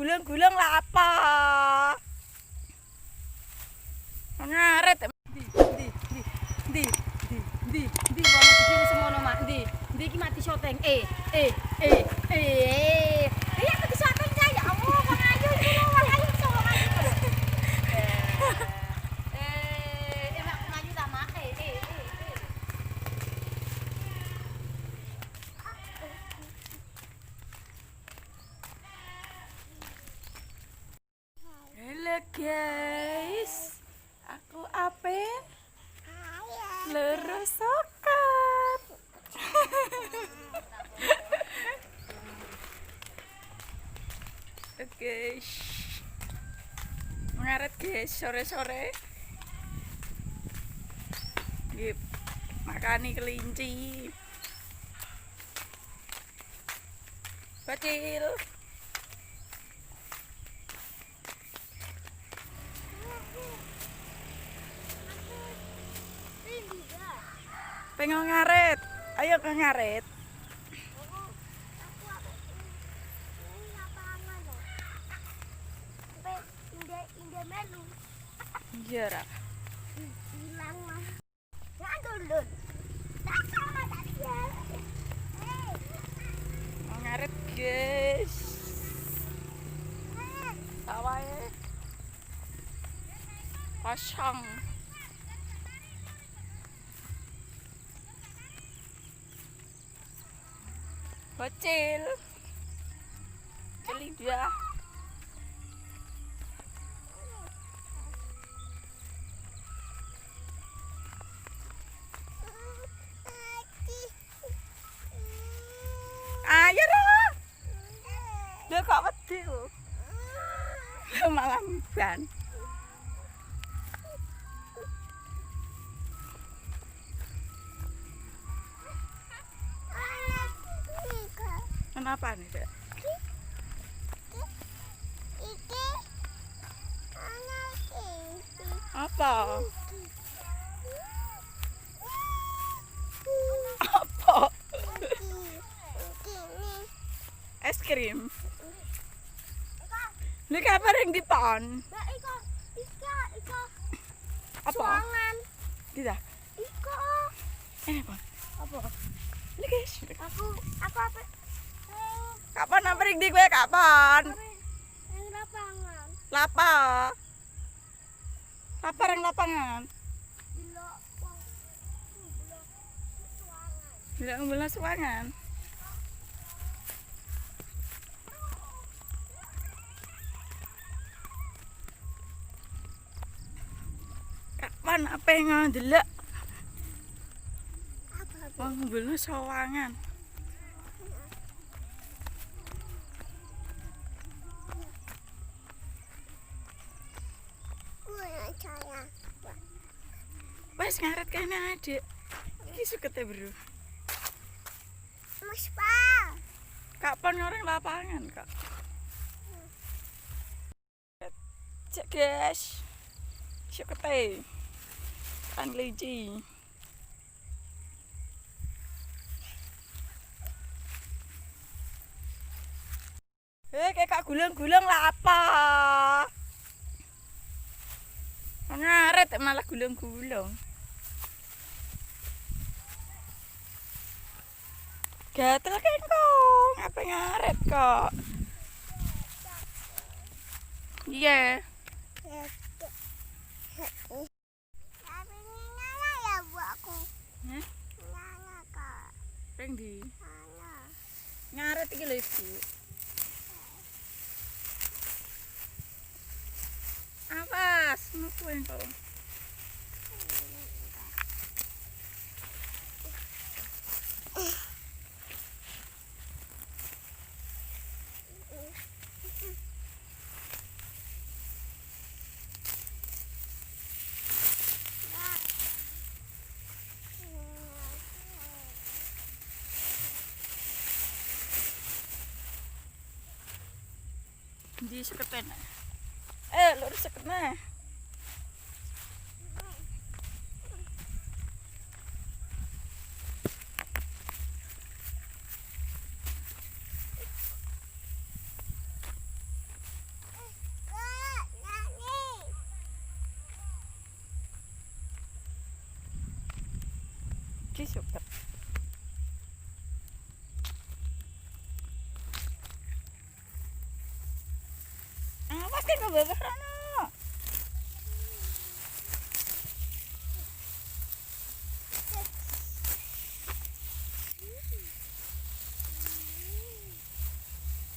gulung-gulung lah apa? Ngaret. Di wong iki semono mak ndi iki mati syuting iya mati syuting ya Allah wong ayu iki lho wong ayu iso wong ayu mak maju ta mak Halo guys, aku Ape lurus sokat. Oke, ngaret guys, sore-sore makani kelinci kecil. Pengen ngaret, ayo ke ngaret. Iya rak. Hilang mah. Ya dulu. Tak sama tak dia. Mau ngaret guys. Sawahnya kosong. Bocil. Celi dia. Ayo dong. Dia kok wedi kok. Malah ban. Kenapa nih, Dek? Iki anak ini. Apa? Apa? Es krim. Ini kabar yang di pon. Mbak Iko. Apa? Suangan. Kita. Iko. Apa? Apa? Ini guys. Aku apa? Kapan nampering di gue kapan? Yang lapangan. Lapa. Lapar yang lapangan. Bila ngambil suangan. Kapan apa yang ngedelak? Mau ngambil suangan. Wes ngaret kene adik. Iki sukete bro. Mas Pa. Kapan orang lapangan, Kak? Cek guys. Sukete. Kan kelinci. Kayak Kak gulung-gulung lah apa? Ngaret malah gulung-gulung. Gatel kengkong, apa ngaret kok? Iya. Tapi ini nyala ya bu aku. Hah? Nyala kak. Peng di. Nyala. Ngaret iki lho Ibu. Awas, metu engko. Di seketen. Lurus seketen. Disuket. Awas kan kebawa rono.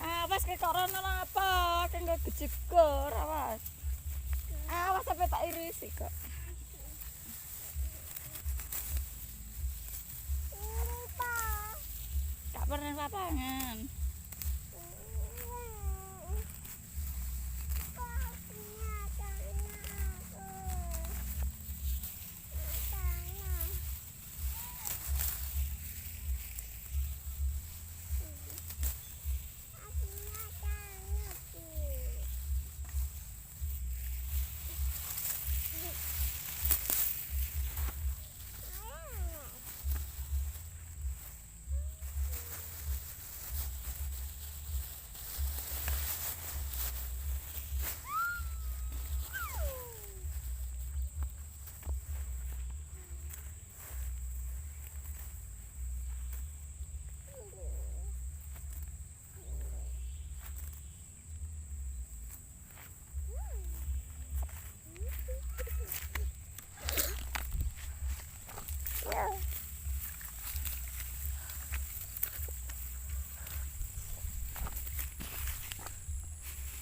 Awas ke corona apa? Kan gak kejegor, awas. Awas sampai tak irisi kok. Tak pernah lapangan.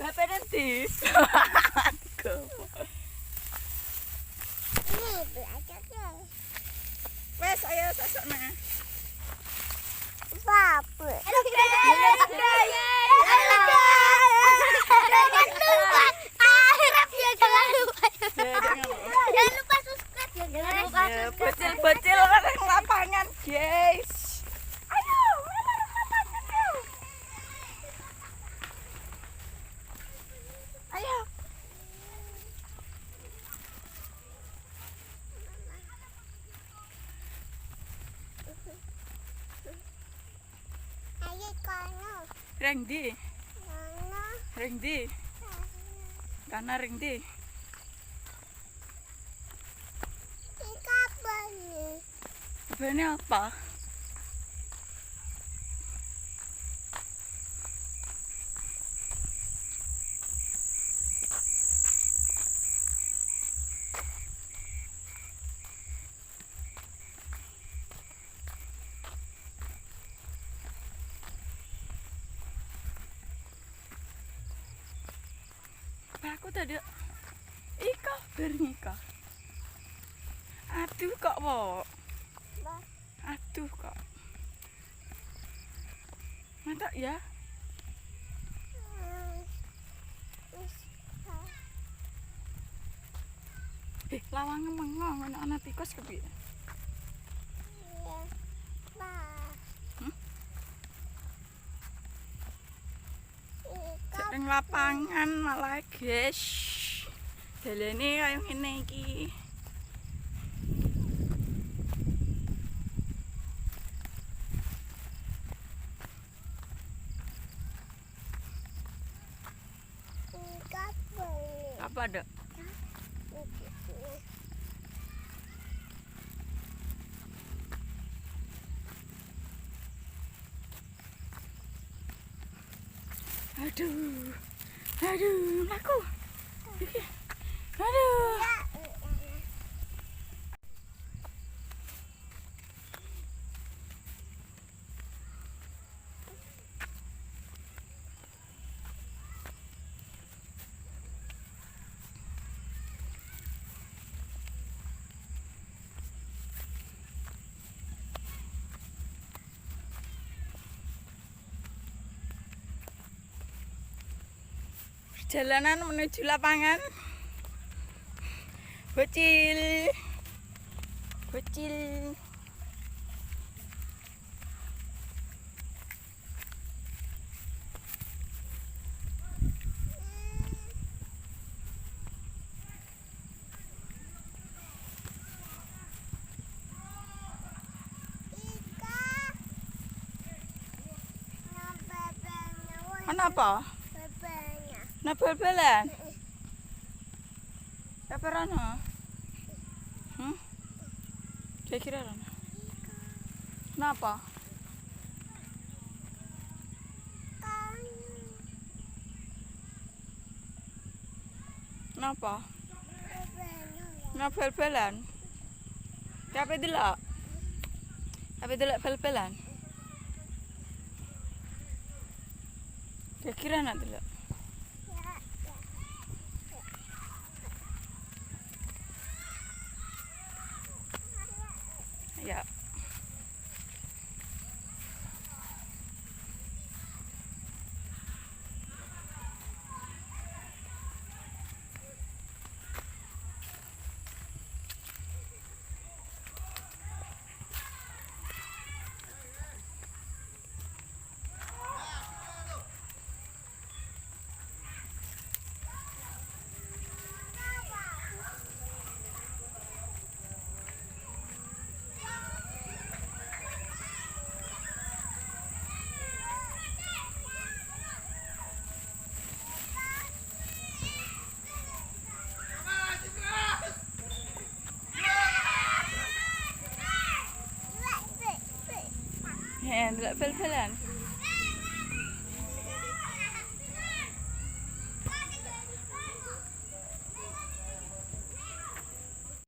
Bapak nanti. Ini belajar deh. Wes ayo sasana. Bapak. Jangan lupa subscribe ya. Jangan lupa subscribe. Bocil-bocil orang lapangan, guys. Ayo, orang lapangan yuk. Ayo. Ayo kono. Reng di, Kono. reng di. Kana reng di. Kapan nih? Ini apa? Aku tadi ika bernika. Aduh kok wo. Aduh kok. Mantap ya. Lawange mengong ana tikus kepiye? Ning lapangan malah guys. Dalane kaya ngene iki. Apa ada? Aduh. Aduh, laku. Aduh. Jalanan menuju lapangan. Bocil. Bocil. Kenapa? Nah bal-balan? Apa rana? Saya kira rana. Kenapa? Kenapa? Kenapa bel-belan? Capek delok? Capek delok bel-belan? Kira-kira nak delok? Ya. Ya, delok bel-belan.